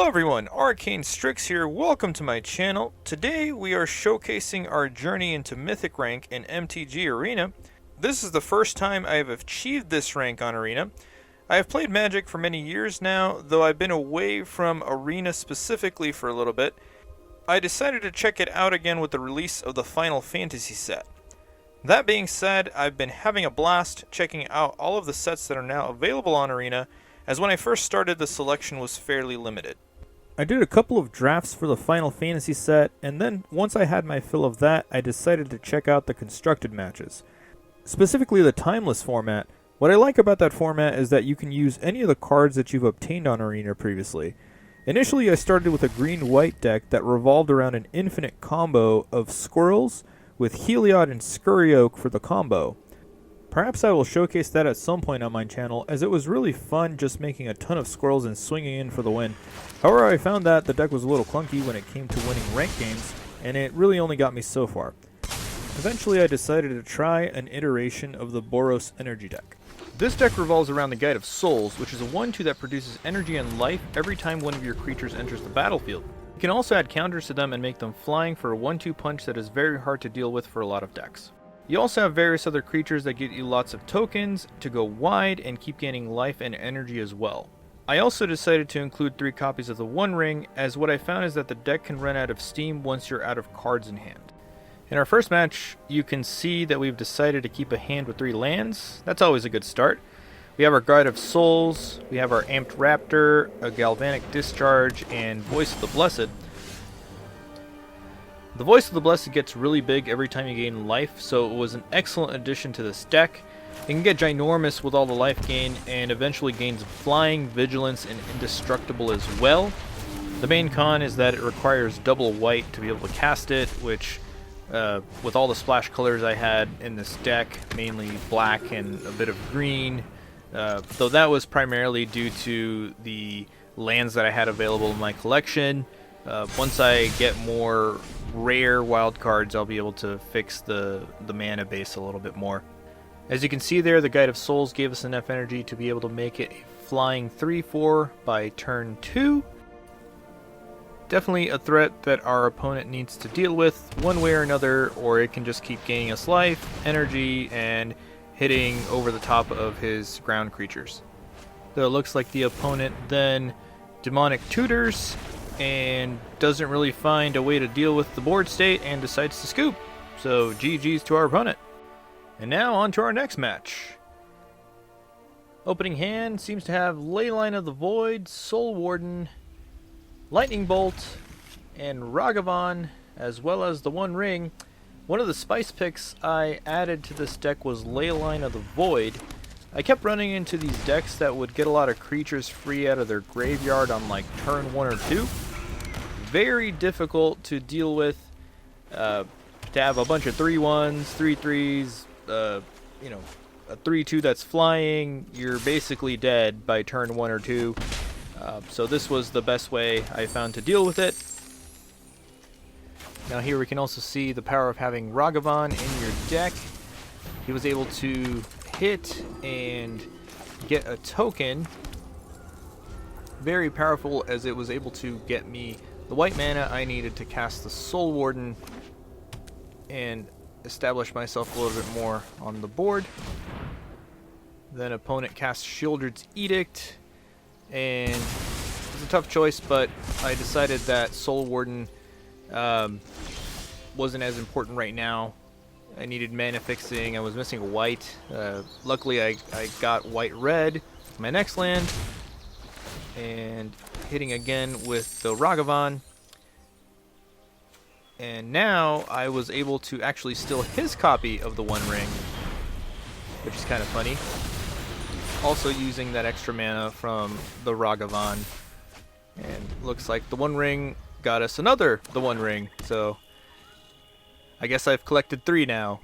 everyone, Arcane Strix here, welcome to my channel. Today we are showcasing our journey into Mythic Rank in MTG Arena. This is the first time I have achieved this rank on Arena. I have played Magic for many years now, though I've been away from Arena specifically for a little bit. I decided to check it out again with the release of the Final Fantasy set. That being said, I've been having a blast checking out all of the sets that are now available on Arena, as when I first started the selection was fairly limited. I did a couple of drafts for the Final Fantasy set, and then once I had my fill of that, I decided to check out the constructed matches. Specifically the Timeless format. What I like about that format is that you can use any of the cards that you've obtained on Arena previously. Initially I started with a green-white deck that revolved around an infinite combo of Squirrels with Heliod and Scurryoak for the combo. Perhaps I will showcase that at some point on my channel, as it was really fun just making a ton of Squirrels and swinging in for the win. However, I found that the deck was a little clunky when it came to winning ranked games, and it really only got me so far. Eventually I decided to try an iteration of the Boros Energy deck. This deck revolves around the Guide of Souls, which is a 1/2 that produces energy and life every time one of your creatures enters the battlefield. You can also add counters to them and make them flying for a 1/2 punch that is very hard to deal with for a lot of decks. You also have various other creatures that get you lots of tokens to go wide and keep gaining life and energy as well. I also decided to include 3 copies of the One Ring, as what I found is that the deck can run out of steam once you're out of cards in hand. In our first match, you can see that we've decided to keep a hand with 3 lands. That's always a good start. We have our Guide of Souls, we have our Amped Raptor, a Galvanic Discharge, and Voice of the Blessed. The Voice of the Blessed gets really big every time you gain life, so it was an excellent addition to this deck. It can get ginormous with all the life gain, and eventually gains Flying, Vigilance, and Indestructible as well. The main con is that it requires double white to be able to cast it, which, with all the splash colors I had in this deck, mainly black and a bit of green, though that was primarily due to the lands that I had available in my collection. Once I get more rare wild cards, I'll be able to fix the mana base a little bit more. As you can see there, the Guide of Souls gave us enough energy to be able to make it a flying 3/4 by turn 2. Definitely a threat that our opponent needs to deal with one way or another, or it can just keep gaining us life, energy, and hitting over the top of his ground creatures. Though it looks like the opponent then Demonic Tutors and doesn't really find a way to deal with the board state and decides to scoop. So GG's to our opponent. And now on to our next match. Opening hand seems to have Leyline of the Void, Soul Warden, Lightning Bolt, and Ragavan, as well as the One Ring. One of the spice picks I added to this deck was Leyline of the Void. I kept running into these decks that would get a lot of creatures free out of their graveyard on like turn 1 or 2. Very difficult to deal with, to have a bunch of 3/1s, 3/3s, you know, a 3/2 that's flying. You're basically dead by turn 1 or 2. So this was the best way I found to deal with it. Now here we can also see the power of having Ragavan in your deck. He was able to hit and get a token. Very powerful, as it was able to get me the white mana I needed to cast the Soul Warden and establish myself a little bit more on the board. Then opponent casts Sheoldred's Edict, and it's a tough choice, but I decided that Soul Warden wasn't as important right now. I needed mana fixing. I was missing a white. Luckily I got white-red with my next land, and hitting again with the Ragavan. And now I was able to actually steal his copy of the One Ring, which is kind of funny. Also using that extra mana from the Ragavan. And looks like the One Ring got us the One Ring. So I guess I've collected 3 now.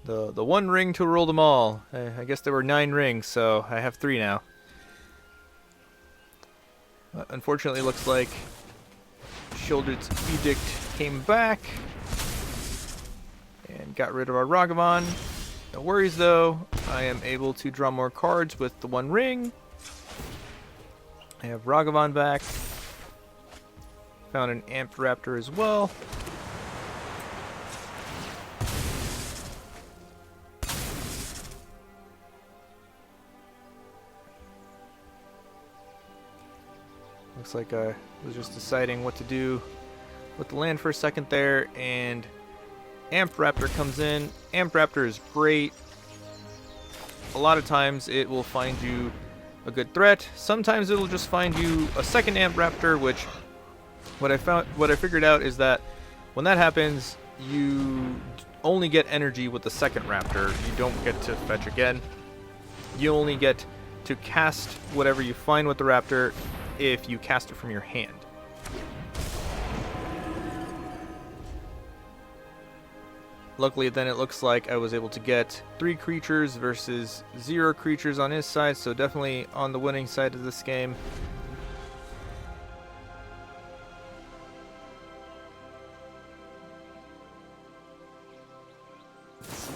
The One Ring to rule them all. I guess there were 9 rings, so I have 3 now. Unfortunately, it looks like Sheoldred's Edict came back and got rid of our Ragavan. No worries though, I am able to draw more cards with the One Ring. I have Ragavan back. Found an Amped Raptor as well. Looks like I was just deciding what to do with the land for a second there, and Amped Raptor comes in. Amped Raptor is great. A lot of times it will find you a good threat. Sometimes it'll just find you a second Amped Raptor, which what I figured out is that when that happens, you only get energy with the second Raptor. You don't get to fetch again. You only get to cast whatever you find with the Raptor if you cast it from your hand. Luckily, then it looks like I was able to get 3 creatures versus 0 creatures on his side, so definitely on the winning side of this game.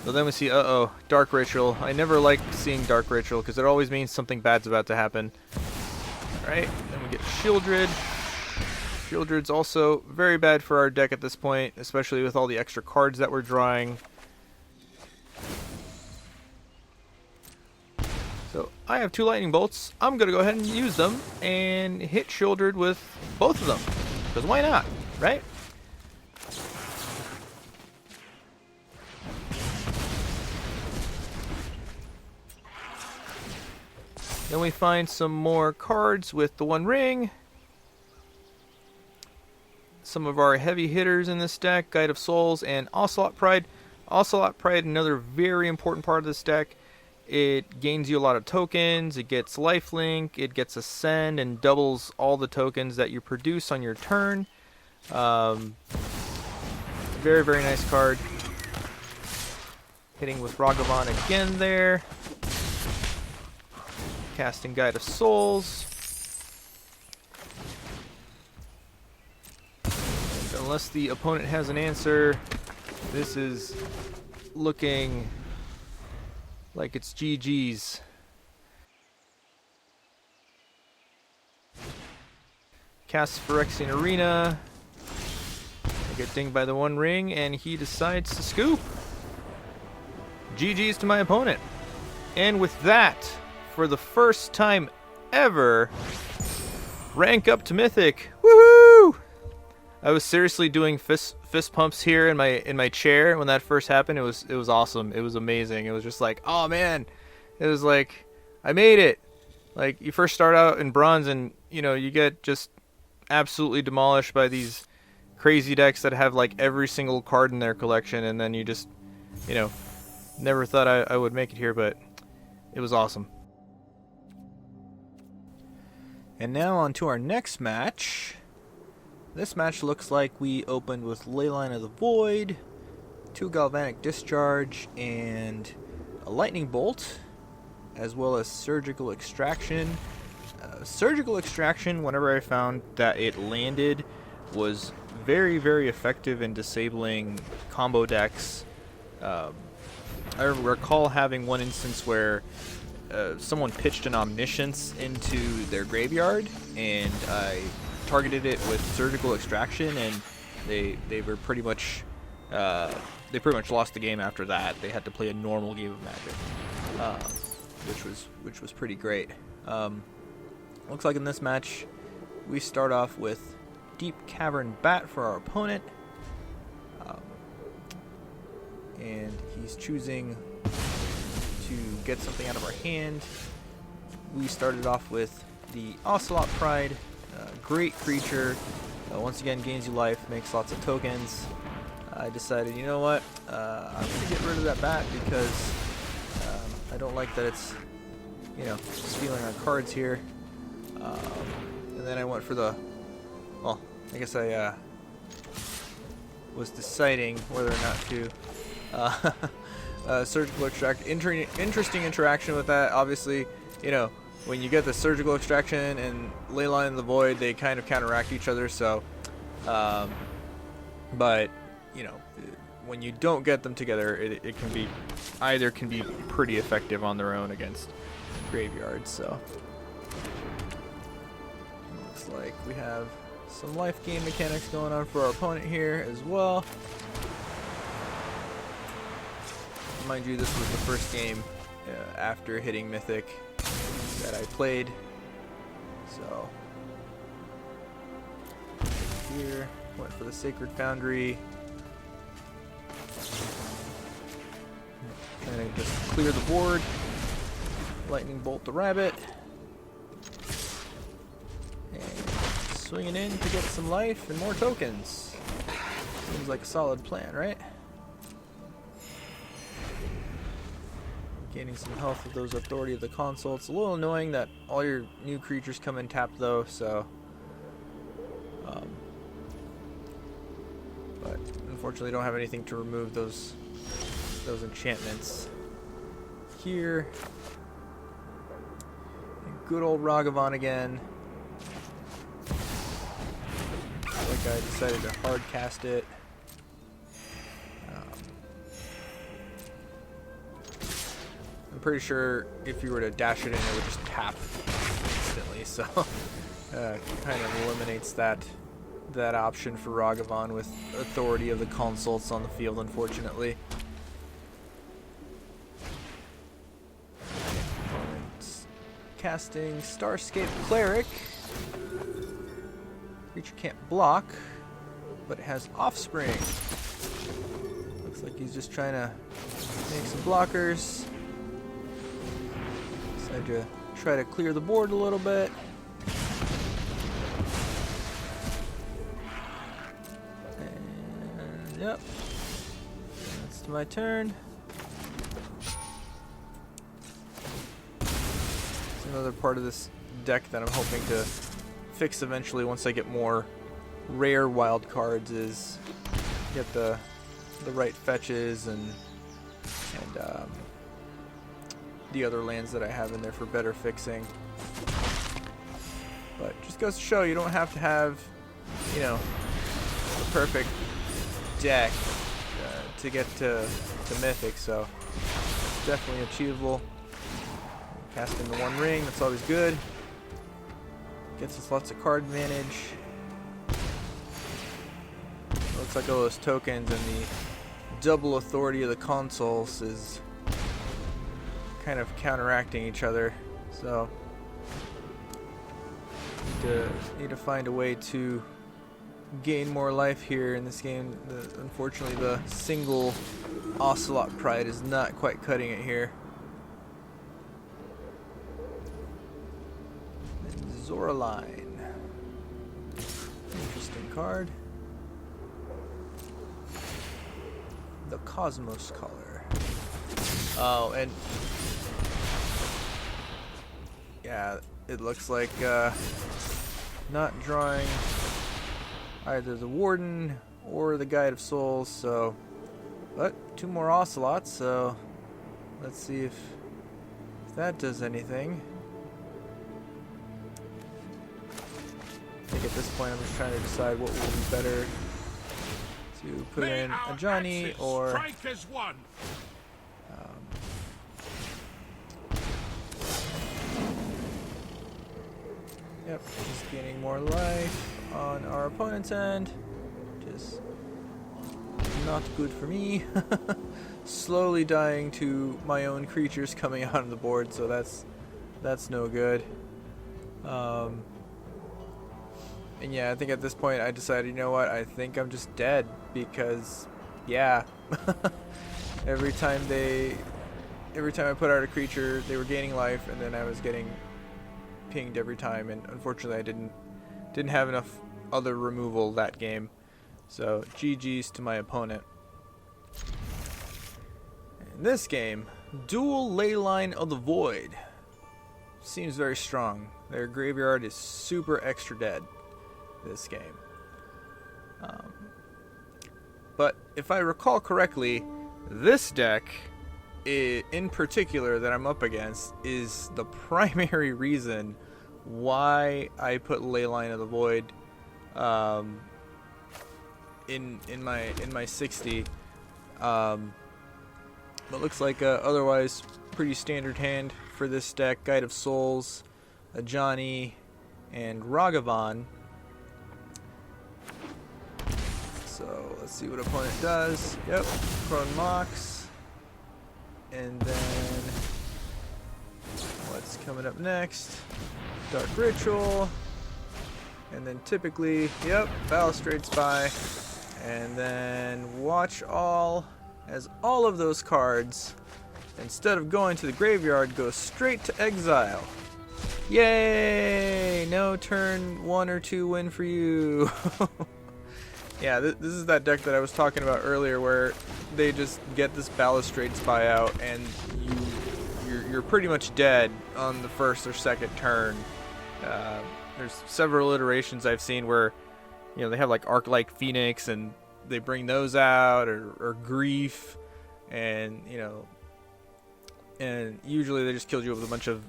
So then we see, Dark Ritual. I never like seeing Dark Ritual because it always means something bad's about to happen. Alright, then we get Shieldred. Shieldred's also very bad for our deck at this point, especially with all the extra cards that we're drawing. So I have 2 lightning bolts. I'm going to go ahead and use them and hit Shieldred with both of them. Because why not, right? Then we find some more cards with the One Ring. Some of our heavy hitters in this deck, Guide of Souls and Ocelot Pride. Ocelot Pride, another very important part of this deck. It gains you a lot of tokens, it gets lifelink, it gets Ascend, and doubles all the tokens that you produce on your turn. Very, very nice card. Hitting with Ragavan again there. Casting Guide of Souls. Unless the opponent has an answer, this is looking like it's GG's. Cast Phyrexian Arena. I get dinged by the One Ring, and he decides to scoop. GG's to my opponent. And with that, for the first time ever, rank up to Mythic. Woohoo! I was seriously doing fist pumps here in my chair when that first happened. It was awesome. It was amazing. It was just like, oh man, it was like I made it. Like you first start out in bronze and you get just absolutely demolished by these crazy decks that have like every single card in their collection, and then you just never thought I would make it here, but it was awesome. And now on to our next match. This match looks like we opened with Leyline of the Void, 2 Galvanic Discharge, and a Lightning Bolt, as well as Surgical Extraction. Surgical Extraction, whenever I found that it landed, was very, very effective in disabling combo decks. I recall having one instance where someone pitched an Omniscience into their graveyard, and I targeted it with Surgical Extraction, and they were pretty much lost the game after that. They had to play a normal game of Magic, which was pretty great. Looks like in this match we start off with Deep Cavern Bat for our opponent, and he's choosing to get something out of our hand. We started off with the Ocelot Pride. Great creature. Once again, gains you life, makes lots of tokens. I decided, you know what? I'm going to get rid of that bat because I don't like that it's, stealing our cards here. And then I went for the, well, I guess I was deciding whether or not to Surgical Extract. Interesting interaction with that. Obviously, when you get the Surgical Extraction and Leyline of the Void, they kind of counteract each other, so but when you don't get them together, it can be pretty effective on their own against graveyards. So looks like we have some life gain mechanics going on for our opponent here as well. Mind you, this was the first game after hitting Mythic that I played. So here, went for the Sacred Foundry. Trying to just clear the board. Lightning Bolt the rabbit. And swinging in to get some life and more tokens. Seems like a solid plan, right? Gaining some health with those Authority of the Console. It's a little annoying that all your new creatures come in tapped though, so but unfortunately don't have anything to remove those enchantments here. And good old Ragavan again. Like I decided to hard cast it. I'm pretty sure if you were to dash it in, it would just tap instantly. So kind of eliminates that option for Ragavan with Authority of the Consults on the field, unfortunately. Casting Starscape Cleric. Creature can't block, but it has Offspring. Looks like he's just trying to make some blockers. Decided to try to clear the board a little bit. And yep, that's my turn. Another part of this deck that I'm hoping to fix eventually once I get more rare wild cards is get the right fetches and the other lands that I have in there for better fixing. But just goes to show you don't have to have, you know, the perfect deck to get to Mythic, so it's definitely achievable. Casting the one ring, that's always good. Gets us lots of card advantage. Looks like all those tokens and the double Authority of the Consuls is kind of counteracting each other. So need to find a way to gain more life here in this game. Unfortunately, the single Ocelot Pride is not quite cutting it here. Zoraline. Interesting card. The Cosmos Color. Oh, and yeah, it looks like not drawing either the Warden or the Guide of Souls, so but two more Ocelots, so let's see if that does anything. I think at this point I'm just trying to decide what will be better to put in a Johnny or yep, just gaining more life on our opponent's end, which is not good for me. Slowly dying to my own creatures coming out on the board, so that's no good. And yeah, I think at this point I decided, you know what, I think I'm just dead, because yeah, every time I put out a creature, they were gaining life, and then I was getting pinged every time, and unfortunately I didn't have enough other removal that game. So GG's to my opponent. In this game, Dual Leyline of the Void seems very strong. Their graveyard is super extra dead this game. But if I recall correctly, this deck in particular that I'm up against is the primary reason why I put Leyline of the Void in my 60. But looks like otherwise pretty standard hand for this deck. Guide of Souls, a Johnny, and Ragavan. let's see what opponent does. Yep, Prone Mox. And then what's coming up next? Dark Ritual. And then typically, yep, Balustrade Spy. And then Watch All, as all of those cards, instead of going to the graveyard, go straight to exile. Yay! No turn 1 or 2 win for you. Yeah, this is that deck that I was talking about earlier, where they just get this Balustrade Spy out, and you're pretty much dead on the first or second turn. There's several iterations I've seen where, you know, they have like Arc-like Phoenix, and they bring those out, or Grief, and you know, and usually they just kill you with a bunch of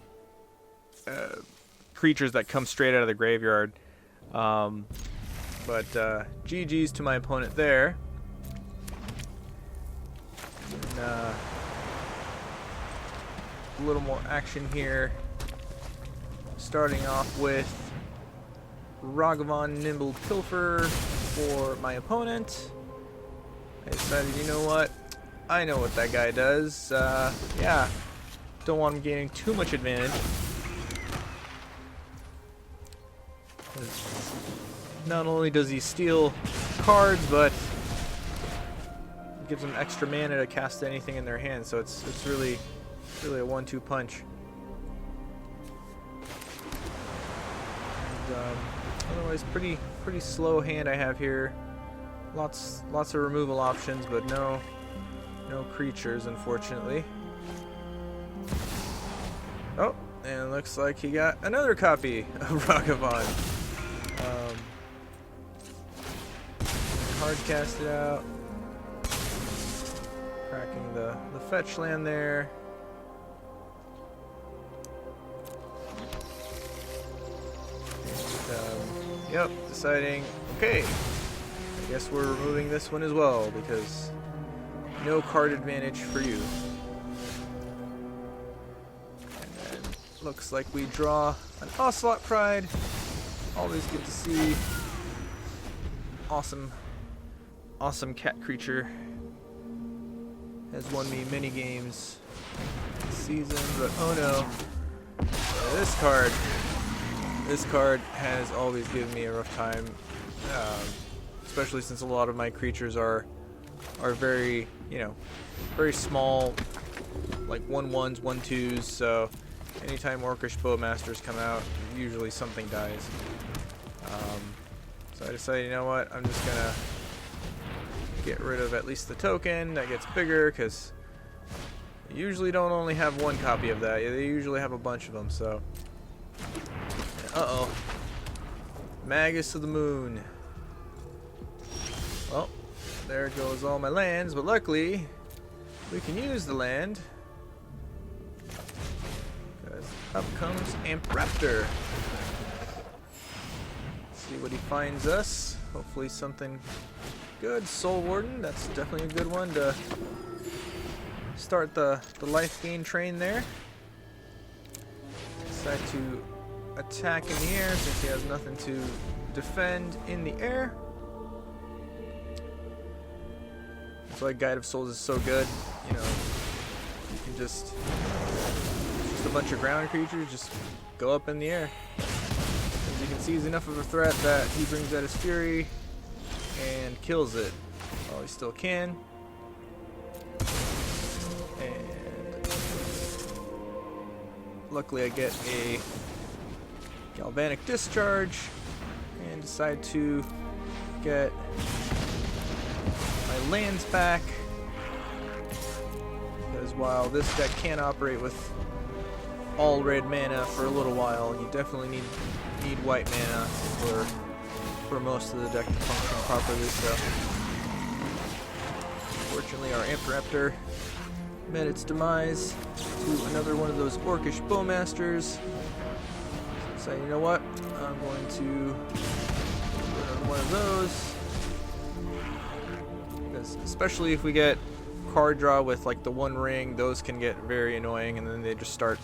creatures that come straight out of the graveyard. But GG's to my opponent there. And, a little more action here. Starting off with Ragavan Nimble Pilfer for my opponent. I decided, you know what? I know what that guy does. Yeah, don't want him gaining too much advantage. Not only does he steal cards, but gives them extra mana to cast anything in their hand. So it's really a 1-2 punch. And, otherwise, pretty slow hand I have here. Lots of removal options, but no creatures, unfortunately. Oh, and it looks like he got another copy of Ragavan. Hard cast it out. Cracking the fetch land there. And, yep, deciding, okay, I guess we're removing this one as well, because no card advantage for you. And then looks like we draw an Ocelot Pride. Always good to see. Awesome cat creature. Has won me many games this season, but oh no. This card has always given me a rough time, especially since a lot of my creatures are very, you know, very small, like 1/1s, 1/2s, so anytime Orcish Bowmasters come out, usually something dies. So I decided, you know what, I'm just gonna get rid of at least the token that gets bigger, because you usually don't only have one copy of that, they usually have a bunch of them. So uh-oh, Magus of the Moon. Well, there goes all my lands, but luckily we can use the land, because up comes Ampraptor. See what he finds us. Hopefully something good. Soul Warden, that's definitely a good one to start the life gain train there. Decide to attack in the air since he has nothing to defend in the air. That's why Guide of Souls is so good. You know, you can just a bunch of ground creatures just go up in the air. As you can see, he's enough of a threat that he brings out his Fury and kills it while he still can. And luckily I get a Galvanic Discharge and decide to get my lands back, because while this deck can operate with all red mana for a little while, you definitely need white mana for most of the deck to function properly. So unfortunately our Ampraptor met its demise to another one of those Orcish Bowmasters. So you know what, I'm going to put on one of those, because especially if we get card draw with like the One Ring, those can get very annoying, and then they just start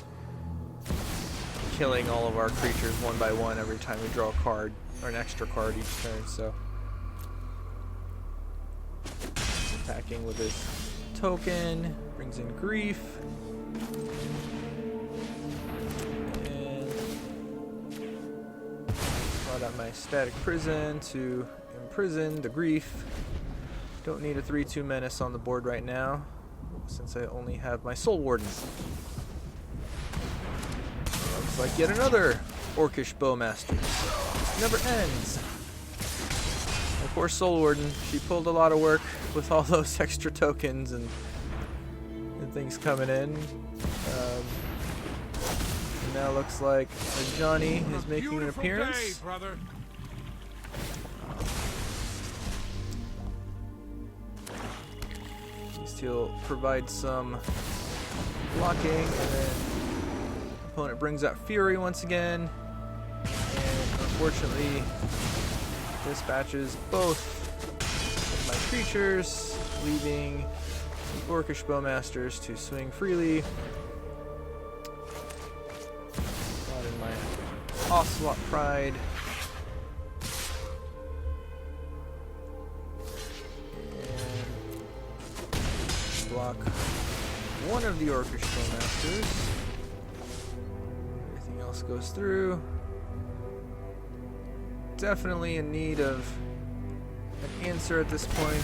killing all of our creatures one by one every time we draw a card, or an extra card each turn. So Attacking with his token, brings in grief. And brought out my static prison to imprison the grief. Don't need a 3/2 menace on the board right now, since I only have my Soul Warden. Looks like yet another Orcish Bowmaster. It never ends. Of course, Soul Warden, she pulled a lot of work with all those extra tokens and things coming in. And now looks like Johnny is making an appearance. Brother. He'll provide some blocking, and then opponent brings out Fury once again, and unfortunately dispatches both of my creatures, leaving the Orcish Bowmasters to swing freely. Brought in my Ocelot Pride. Block one of the Orcish Bowmasters. Everything else goes through. Definitely in need of an answer at this point.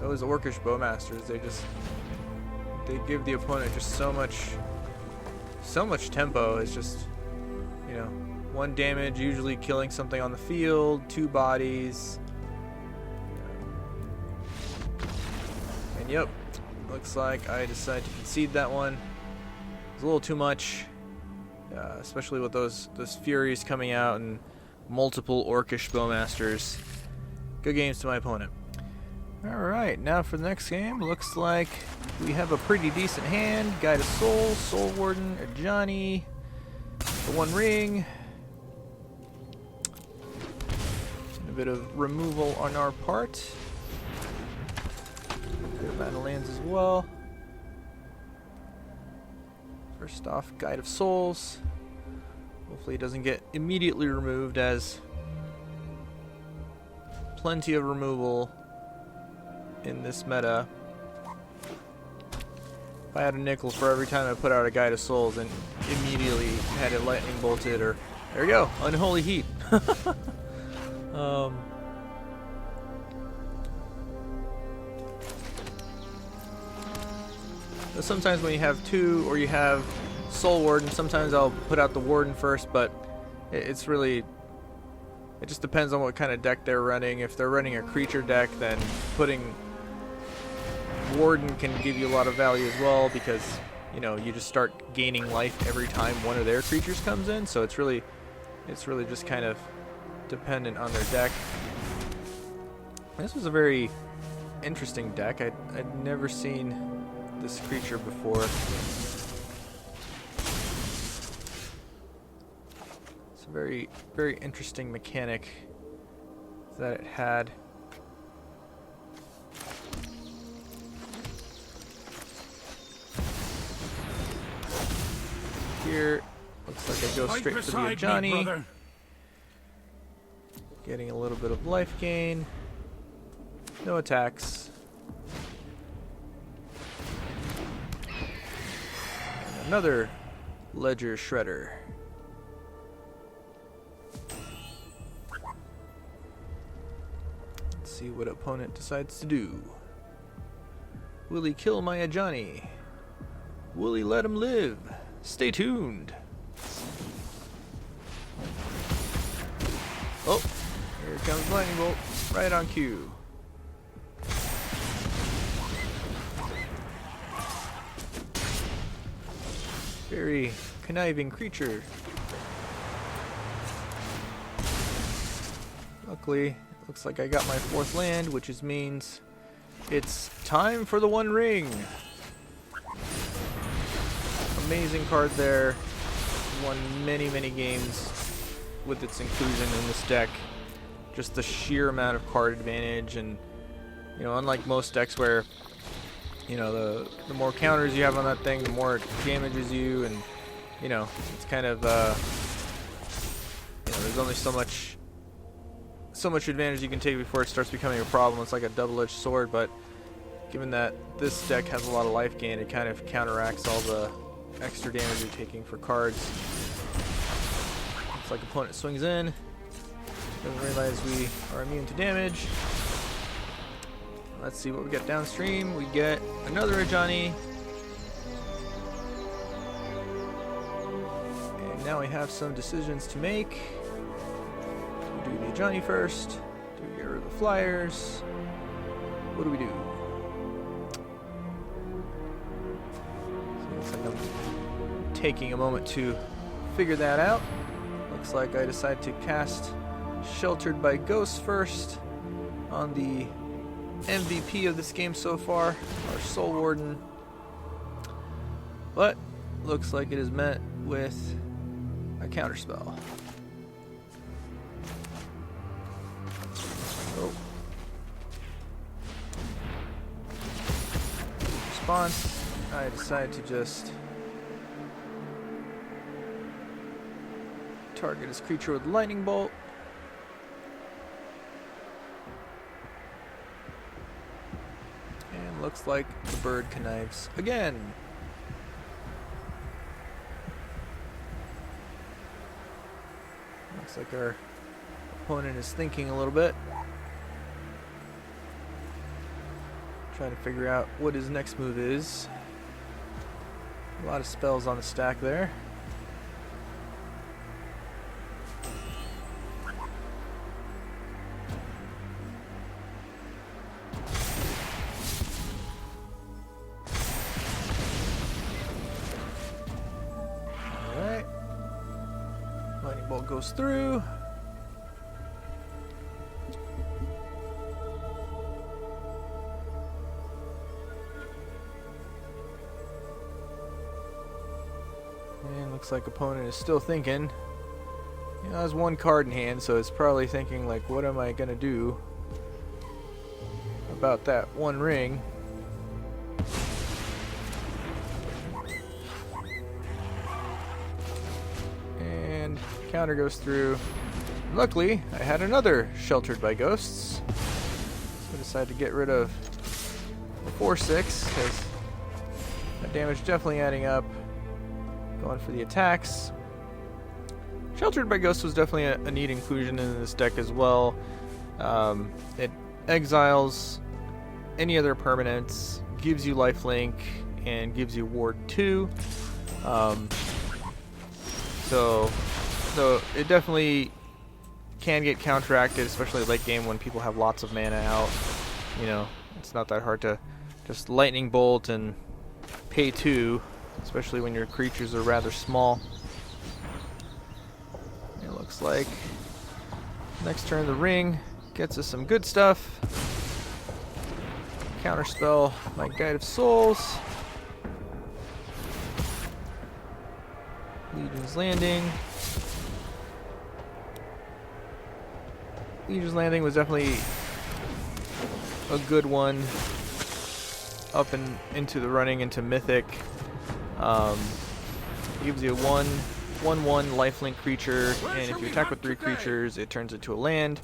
Those Orcish Bowmasters, they give the opponent just so much tempo. It's just, you know, 1 damage, usually killing something on the field, 2 bodies. Yep, looks like I decided to concede that one. It's a little too much, especially with those Furies coming out and multiple Orcish Bowmasters. Good games to my opponent. Alright, now for the next game, looks like we have a pretty decent hand. Guide of Soul, Soul Warden, Johnny, the One Ring. A bit of removal on our part. Good amount of lands as well. First off, Guide of Souls. Hopefully it doesn't get immediately removed, as plenty of removal in this meta. If I had a nickel for every time I put out a Guide of Souls and immediately had it lightning bolted, or there we go, Unholy Heat. Sometimes when you have 2 or you have Soul Warden, sometimes I'll put out the Warden first, but it just depends on what kind of deck they're running. If they're running a creature deck, then putting Warden can give you a lot of value as well, because, you know, you just start gaining life every time one of their creatures comes in, so it's really just kind of dependent on their deck. This was a very interesting deck. I'd never seen this creature before. It's a very, very interesting mechanic that it had. Here, looks like I go straight for the Johnny. Getting a little bit of life gain. No attacks. Another Ledger Shredder. Let's see what opponent decides to do. Will he kill my Ajani? Will he let him live? Stay tuned. Oh, here comes Lightning Bolt, right on cue. Very conniving creature. Luckily, it looks like I got my 4th land, which means it's time for the One Ring. Amazing card there. Won many, many games with its inclusion in this deck. Just the sheer amount of card advantage, and, you know, unlike most decks where, you know, the more counters you have on that thing, the more it damages you, and, you know, it's kind of, you know, there's only so much so much advantage you can take before it starts becoming a problem. It's like a double-edged sword, but given that this deck has a lot of life gain, it kind of counteracts all the extra damage you're taking for cards. Looks like opponent swings in, doesn't realize we are immune to damage. Let's see what we get downstream. We get another Ajani. And now we have some decisions to make. Do we do the Ajani first? Do we get rid of the flyers? What do we do? So looks like I'm taking a moment to figure that out. Looks like I decide to cast Sheltered by Ghosts first on the MVP of this game so far, our Soul Warden. But looks like it is met with a counterspell. Oh. Response, I decide to just target his creature with Lightning Bolt. And looks like the bird connives again. Looks like our opponent is thinking a little bit. Trying to figure out what his next move is. A lot of spells on the stack there. Alright. Lightning Bolt goes through. And looks like opponent is still thinking. You know, has one card in hand, so it's probably thinking like, what am I gonna do about that one ring? And counter goes through. Luckily, I had another Sheltered by Ghosts, so I decided to get rid of the 4/6 because that damage definitely adding up. Going for the attacks. Sheltered by Ghosts was definitely a neat inclusion in this deck as well. It exiles any other permanents, gives you lifelink, and gives you ward 2. So it definitely can get counteracted, especially late game when people have lots of mana out. You know, it's not that hard to just lightning bolt and pay 2. Especially when your creatures are rather small. It looks like next turn the ring gets us some good stuff. Counterspell my Guide of Souls. Legion's Landing. Legion's Landing was definitely a good one up and into the running into Mythic. Gives you a 1/1 lifelink creature, and if you attack with 3 creatures, it turns into a land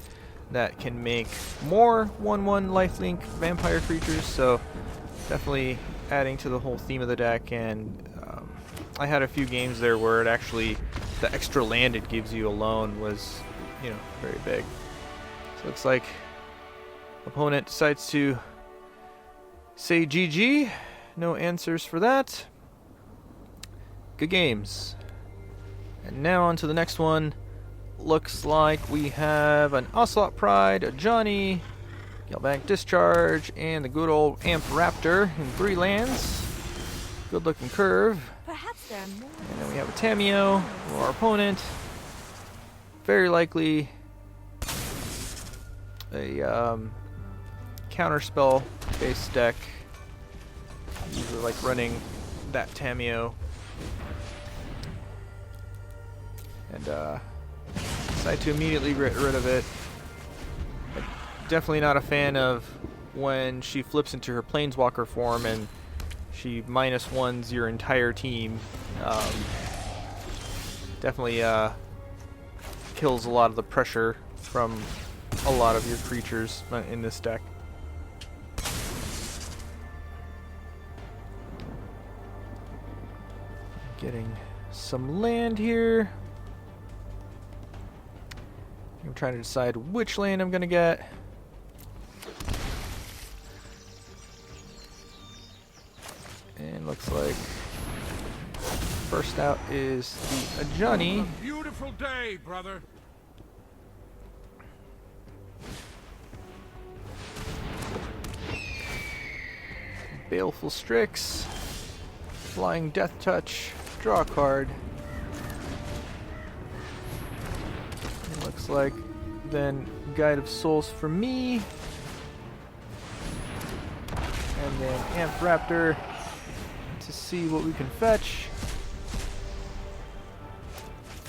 that can make more 1/1 lifelink vampire creatures. So definitely adding to the whole theme of the deck. And I had a few games there where it actually, the extra land it gives you alone was, you know, very big. So it looks like opponent decides to say GG. No answers for that. Good games. And now on to the next one. Looks like we have an Ocelot Pride, a Johnny, Galvanic Discharge, and the good old Amp Raptor in 3 lands. Good looking curve. Perhaps there are more. And then we have a Tameo for our opponent. Very likely a counterspell based deck. Usually like running that Tameo. And decide to immediately get rid of it. But definitely not a fan of when she flips into her Planeswalker form and she -1s your entire team. Definitely kills a lot of the pressure from a lot of your creatures in this deck. Getting some land here. I'm trying to decide which land I'm gonna get. And looks like first out is the Ajani. A beautiful day, brother. Baleful Strix, Flying Death Touch, draw a card. It looks like then Guide of Souls for me. And then Amp Raptor to see what we can fetch.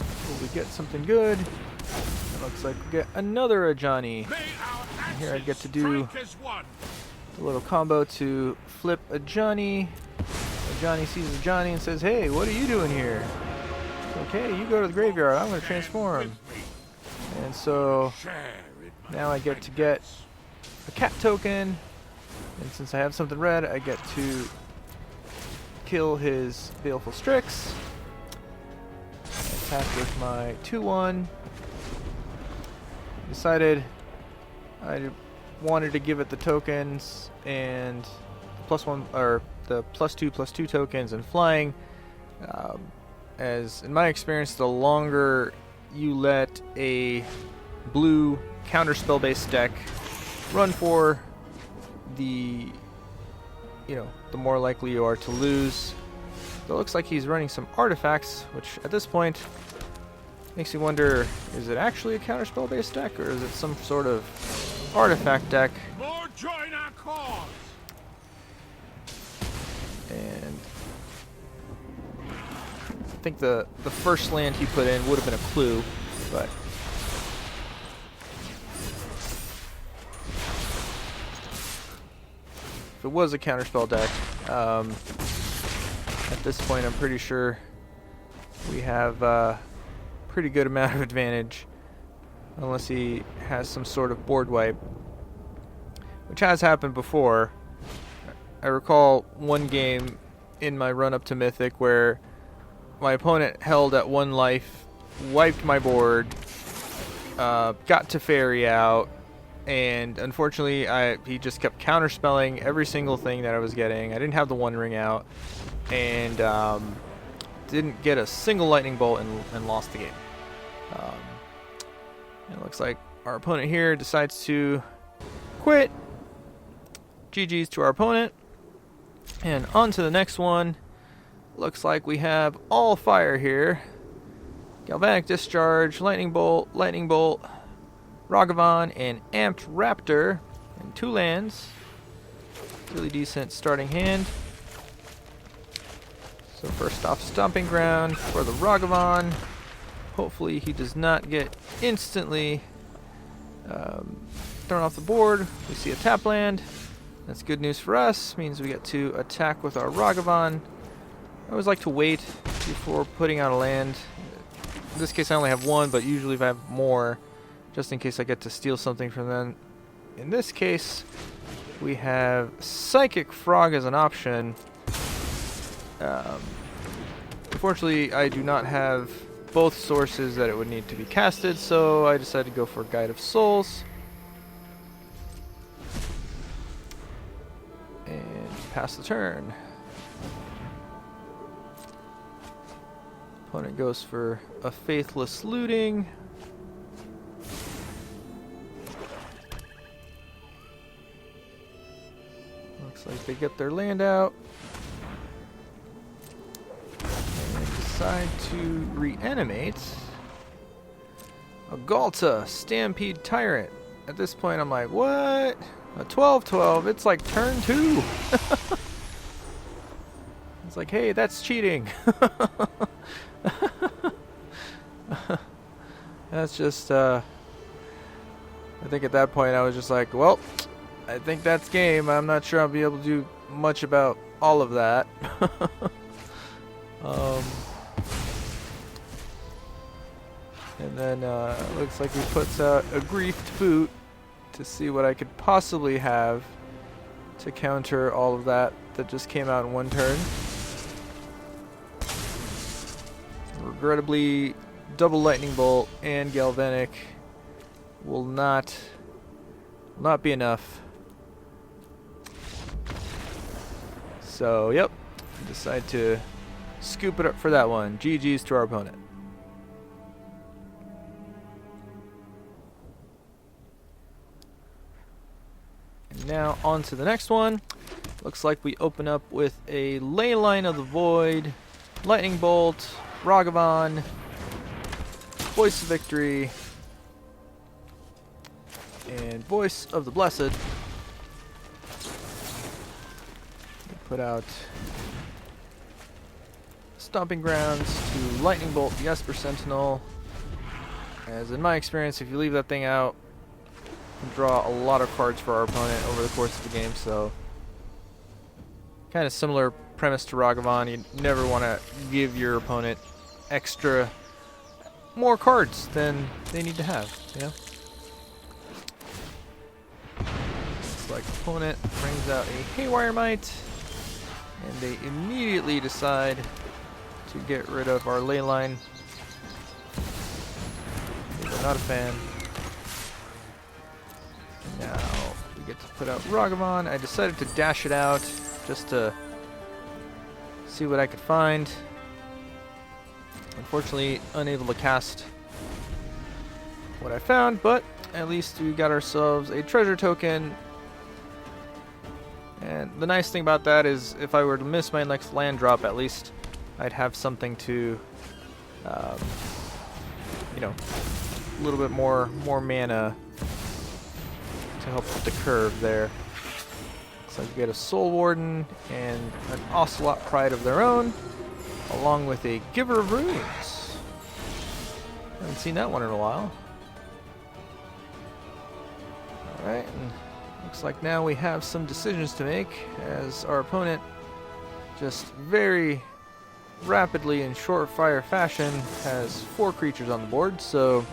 Will we get something good? It looks like we get another Ajani. And here I get to do a little combo to flip Ajani. Ajani sees Ajani and says, "Hey, what are you doing here?" Okay, you go to the graveyard. I'm going to transform. And so now I get to get a cat token. And since I have something red, I get to kill his Baleful Strix. Attack with my 2/1. Decided I wanted to give it the tokens and +1 or the +2/+2 tokens and flying. As in my experience, the longer you let a blue counterspell based deck run for, the more likely you are to lose. So it looks like he's running some artifacts, which at this point makes me wonder, is it actually a counterspell based deck or is it some sort of artifact deck? More join our cause. And I think the first land he put in would have been a clue, but if it was a counterspell deck, at this point I'm pretty sure we have a pretty good amount of advantage, unless he has some sort of board wipe, which has happened before. I recall one game in my run up to Mythic where my opponent held at 1 life, wiped my board, got to fairy out, and unfortunately he just kept counterspelling every single thing that I was getting. I didn't have the One Ring out, and didn't get a single lightning bolt and lost the game. It looks like our opponent here decides to quit. GG's to our opponent. And on to the next one. Looks like we have all fire here. Galvanic Discharge, Lightning Bolt, Ragavan, and Amped Raptor. And 2 lands. Really decent starting hand. So first off, Stomping Ground for the Ragavan. Hopefully he does not get instantly thrown off the board. We see a tap land. That's good news for us. Means we get to attack with our Ragavan. I always like to wait before putting out a land. In this case I only have 1, but usually if I have more, just in case I get to steal something from them. In this case, we have Psychic Frog as an option. Unfortunately, I do not have both sources that it would need to be casted, so I decided to go for Guide of Souls. And pass the turn. Opponent goes for a Faithless Looting. Looks like they get their land out. And decide to reanimate a Galta Stampede Tyrant. At this point I'm like, what? A 12/12, it's like turn 2. It's like, hey, that's cheating. That's just, I think at that point I was just like, well, I think that's game. I'm not sure I'll be able to do much about all of that. And then looks like he puts out a Griefed Boot. to see what I could possibly have to counter all of that just came out in one turn. Regrettably, double lightning bolt and galvanic will not be enough. So, yep, decide to scoop it up for that one. GG's to our opponent. And now on to the next one. Looks like we open up with a Leyline of the Void, Lightning Bolt, Ragavan, Voice of Victory, and Voice of the Blessed. We put out Stomping Grounds to Lightning Bolt the Esper Sentinel. As in my experience, if you leave that thing out, you can draw a lot of cards for our opponent over the course of the game, so kind of similar premise to Ragavan. You never want to give your opponent more cards than they need to have, you know? Looks like opponent brings out a Haywire Might, and they immediately decide to get rid of our Leyline. We're not a fan. Now we get to put out Ragavan. I decided to dash it out just to see what I could find. Unfortunately, unable to cast what I found, but at least we got ourselves a treasure token. And the nice thing about that is if I were to miss my next land drop, at least I'd have something to, you know, a little bit more mana to help with the curve there. So we get a Soul Warden and an Ocelot Pride of their own, along with a Giver of Runes. Haven't seen that one in a while. Alright, and looks like now we have some decisions to make, as our opponent just very rapidly in short fire fashion has 4 creatures on the board, so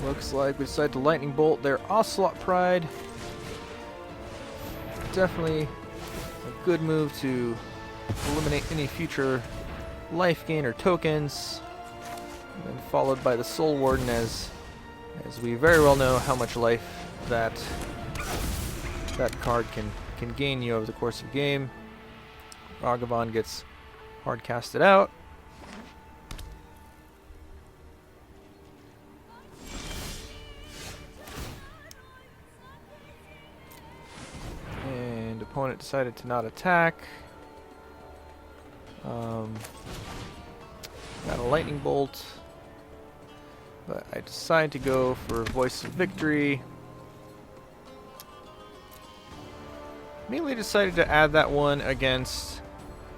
looks like we decide to Lightning Bolt their Ocelot Pride. Definitely a good move to eliminate any future life gain or tokens, and then followed by the Soul Warden, as we very well know how much life that card can gain you over the course of the game. Ragavan gets hard casted out. And opponent decided to not attack. Got a Lightning Bolt, but I decide to go for Voice of Victory. Mainly decided to add that one against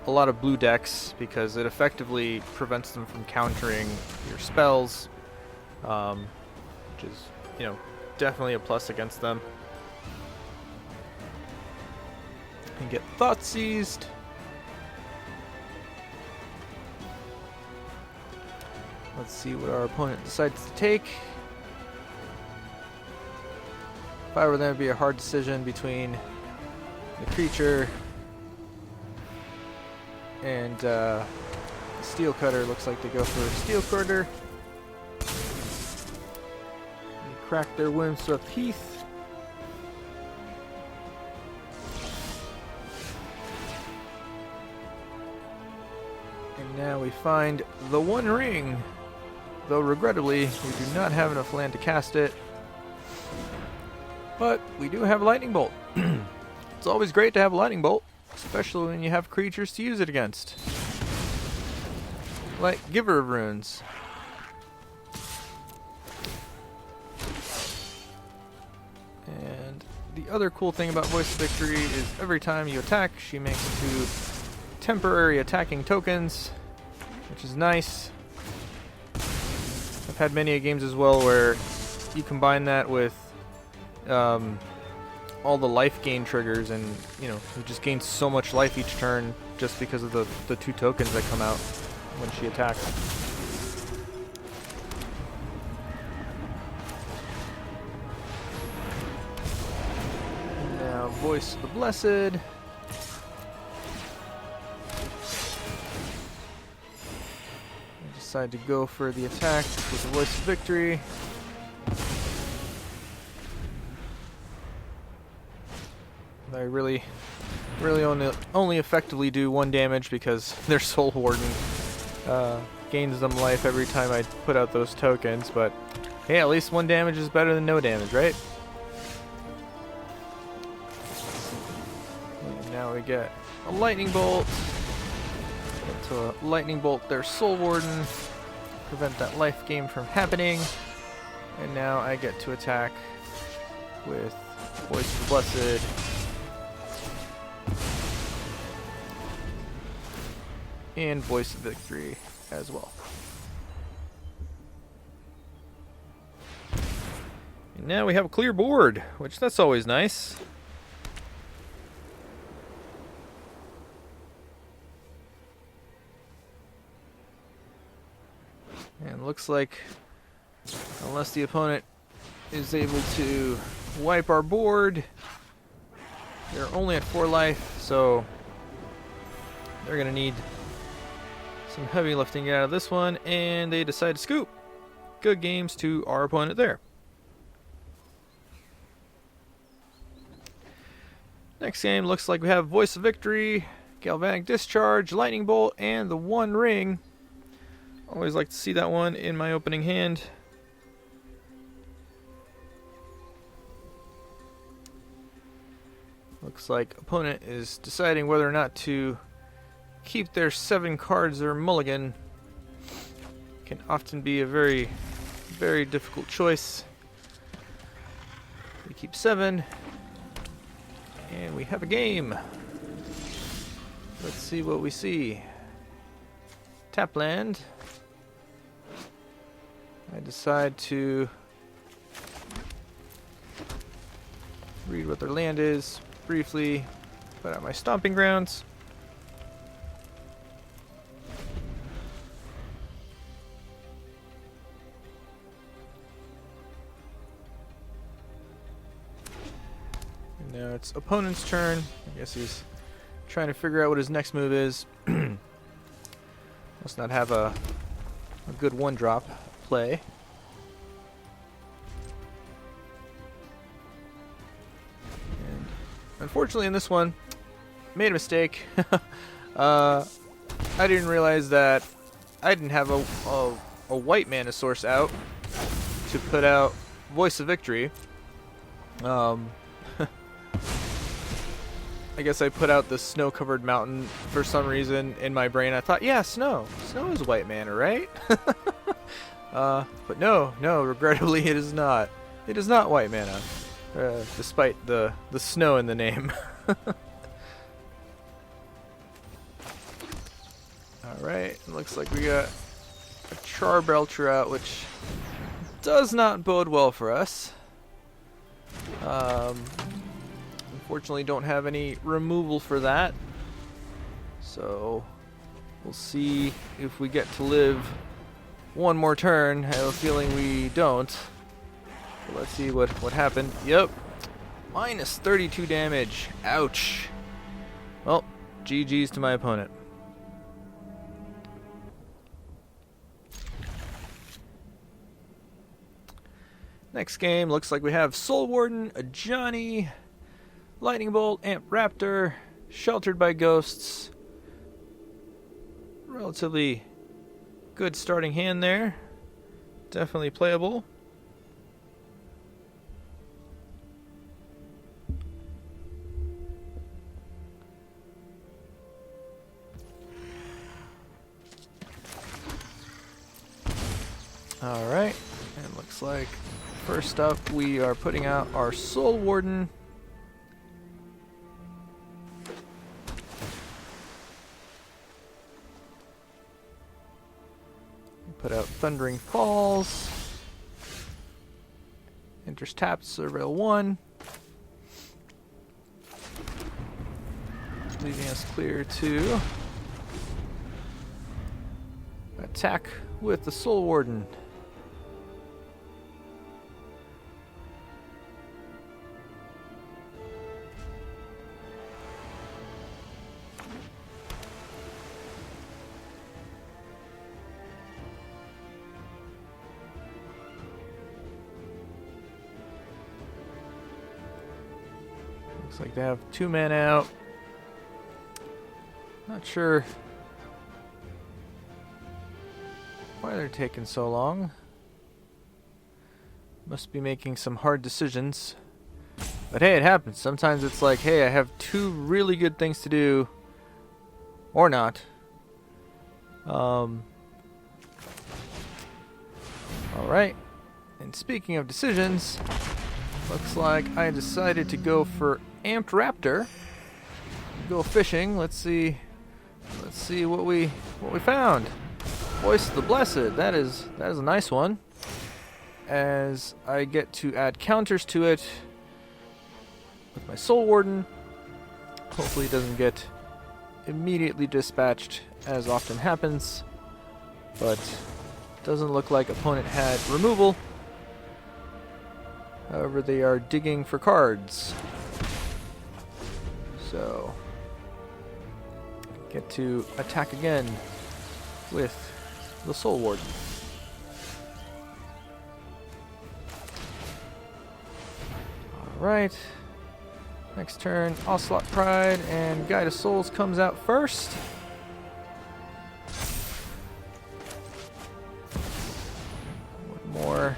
a lot of blue decks because it effectively prevents them from countering your spells, which is, you know, definitely a plus against them. And get Thought Seized. Let's see what our opponent decides to take. If I were them, it would be a hard decision between the creature and Steel Cutter. Looks like they go for Steel Cutter. They crack their Windswept Heath. And now we find the One Ring. Though regrettably, we do not have enough land to cast it. But we do have Lightning Bolt. It's always great to have a Lightning Bolt, especially when you have creatures to use it against. Like Giver of Runes. And the other cool thing about Voice of Victory is every time you attack, she makes 2 temporary attacking tokens, which is nice. I've had many games as well where you combine that with all the life gain triggers, and you know, you just gain so much life each turn just because of the 2 tokens that come out when she attacks. Voice of the Blessed. I decide to go for the attack with the Voice of Victory. I really only effectively do 1 damage because their Soul Warden gains them life every time I put out those tokens, but hey, at least 1 damage is better than no damage, right? And now we get a Lightning Bolt. To Lightning Bolt their Soul Warden, prevent that life gain from happening. And now I get to attack with Voice of the Blessed. And Voice of Victory as well. And now we have a clear board, which that's always nice. And looks like, unless the opponent is able to wipe our board, they're only at 4 life, so they're going to need some heavy lifting out of this one, and they decide to scoop. Good games to our opponent there. Next game looks like we have Voice of Victory, Galvanic Discharge, Lightning Bolt, and the One Ring. Always like to see that one in my opening hand. Looks like opponent is deciding whether or not to keep their 7 cards or mulligan. Can often be a very, very difficult choice. We keep 7. And we have a game. Let's see what we see. Tap land. I decide to read what their land is briefly, put out my stomping grounds. And now it's opponent's turn. I guess he's trying to figure out what his next move is. Must not have a good 1-drop play. And unfortunately in this one, made a mistake. I didn't realize that I didn't have a white mana source out to put out Voice of Victory. I guess I put out the snow-covered mountain for some reason in my brain. I thought, yeah, snow. Snow is white mana, right? But no, regrettably it is not. It is not white mana, despite the snow in the name. Alright, looks like we got a Charbelcher out, which does not bode well for us. Unfortunately, don't have any removal for that. So, we'll see if we get to live one more turn. I have a feeling we don't. So let's see what happened. Yep. Minus 32 damage. Ouch. Well, GG's to my opponent. Next game, looks like we have Soul Warden, a Johnny, Lightning Bolt, Amp Raptor, Sheltered by Ghosts. Relatively good starting hand there. Definitely playable. Alright, and looks like first up we are putting out our Soul Warden. Put out Thundering Falls. Enters tapped, Surveil 1. Leaving us clear to attack with the Soul Warden. Looks like they have 2 men out. Not sure why they're taking so long. Must be making some hard decisions. But hey, it happens. Sometimes it's like, hey, I have 2 really good things to do. Or not. Alright. And speaking of decisions, looks like I decided to go for Amped Raptor. Go fishing. Let's see what we found. Voice of the Blessed. That is a nice one. As I get to add counters to it with my Soul Warden. Hopefully it doesn't get immediately dispatched as often happens. But doesn't look like opponent had removal. However, they are digging for cards. So get to attack again with the Soul Warden. Alright. Next turn, Ocelot Pride and Guide of Souls comes out first. One more.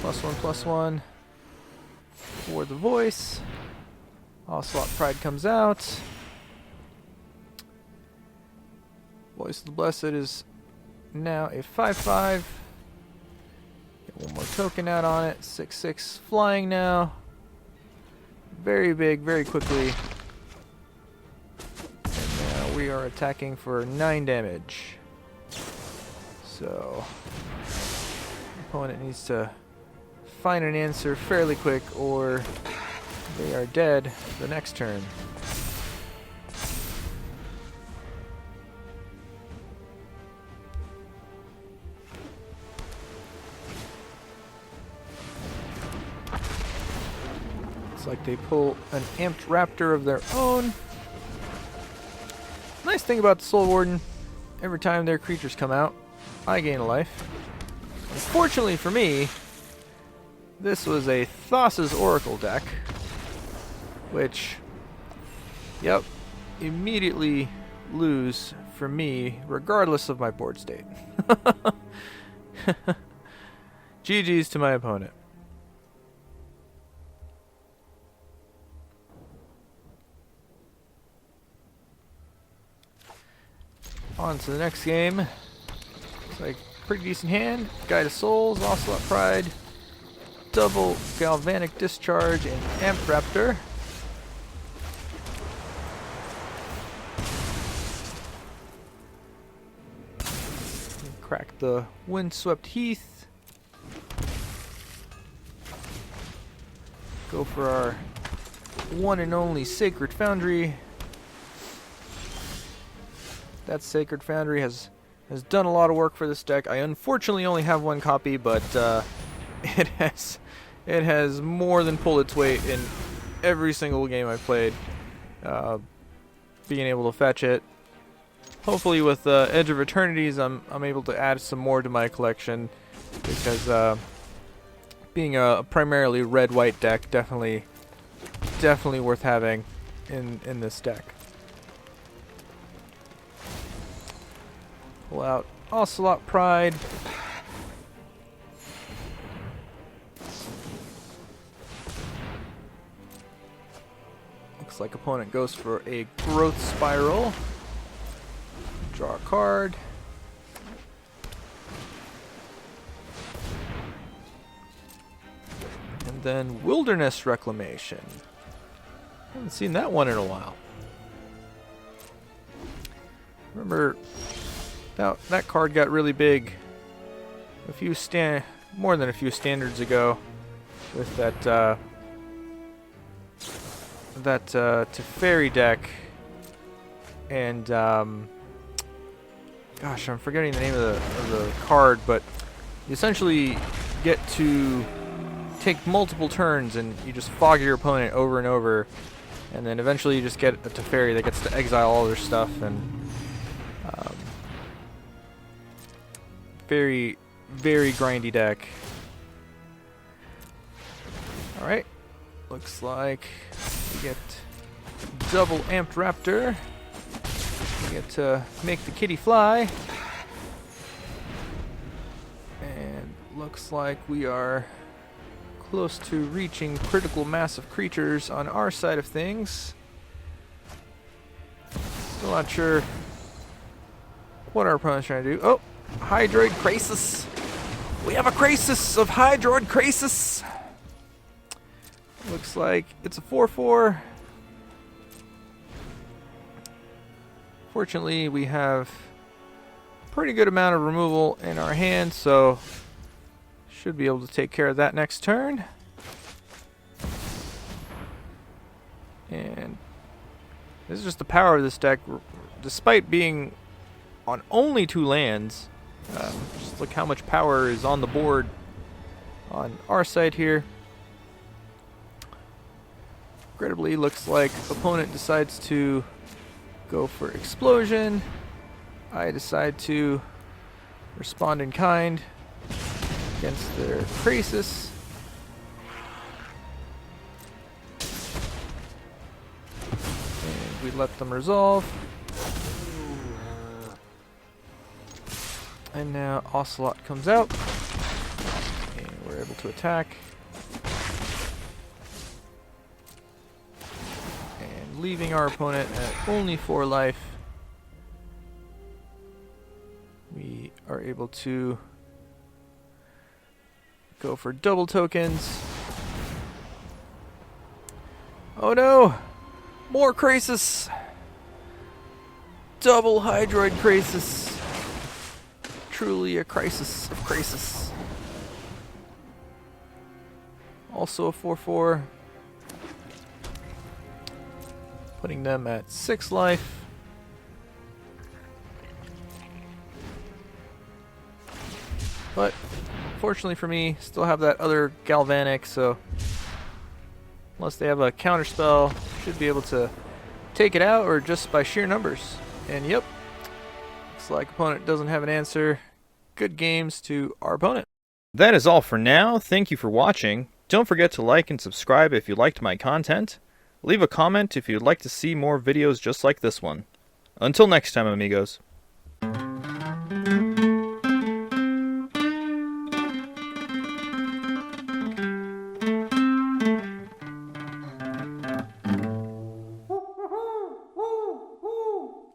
+1/+1 for the voice. Ocelot Pride comes out. Voice of the Blessed is now a 5/5. Get one more token out on it. 6/6 flying now. Very big, very quickly. And now we are attacking for 9 damage. So, opponent needs to find an answer fairly quick or they are dead the next turn. It's like they pull an Amped Raptor of their own. Nice thing about the Soul Warden, every time their creatures come out, I gain a life. Unfortunately for me, this was a Thassa's Oracle deck, which, yep, immediately lose for me, regardless of my board state. GG's to my opponent. On to the next game. Looks like pretty decent hand. Guide of Souls, Ocelot Pride, double Galvanic Discharge, and Amped Raptor. Crack the Windswept Heath. Go for our one and only Sacred Foundry. That Sacred Foundry has done a lot of work for this deck. I unfortunately only have 1 copy, but it has more than pulled its weight in every single game I've played. Being able to fetch it. Hopefully with Edge of Eternities, I'm able to add some more to my collection, because being a primarily red-white deck, definitely worth having in this deck. Pull out Ocelot Pride. Looks like opponent goes for a Growth Spiral. Draw a card. And then Wilderness Reclamation. Haven't seen that one in a while. Remember, that card got really big more than a few standards ago with that Teferi deck, and gosh, I'm forgetting the name of the card, but you essentially get to take multiple turns and you just fog your opponent over and over, and then eventually you just get a Teferi that gets to exile all their stuff, and very, very grindy deck. Alright, looks like We get double amped raptor. We get to make the kitty fly. And looks like we are close to reaching critical mass of creatures on our side of things. Still not sure what our opponent's trying to do. Oh, Hydroid Krasis. We have a Krasis of Hydroid Krasis. Looks like it's a 4/4. Fortunately, we have a pretty good amount of removal in our hand, so should be able to take care of that next turn. And this is just the power of this deck. Despite being on only 2 lands, just look how much power is on the board on our side here. Incredibly, looks like opponent decides to go for explosion. I decide to respond in kind against their Krasis. And we let them resolve. And now Ocelot comes out. And we're able to attack. Leaving our opponent at only 4 life. We are able to go for double tokens. Oh no! More Krasis! Double Hydroid Krasis! Truly a crisis of Krasis. Also a 4/4. Putting them at 6 life. But fortunately for me, still have that other Galvanic, so unless they have a counterspell, should be able to take it out or just by sheer numbers. And yep, looks like opponent doesn't have an answer. Good games to our opponent. That is all for now. Thank you for watching. Don't forget to like and subscribe if you liked my content. Leave a comment if you'd like to see more videos just like this one. Until next time, amigos.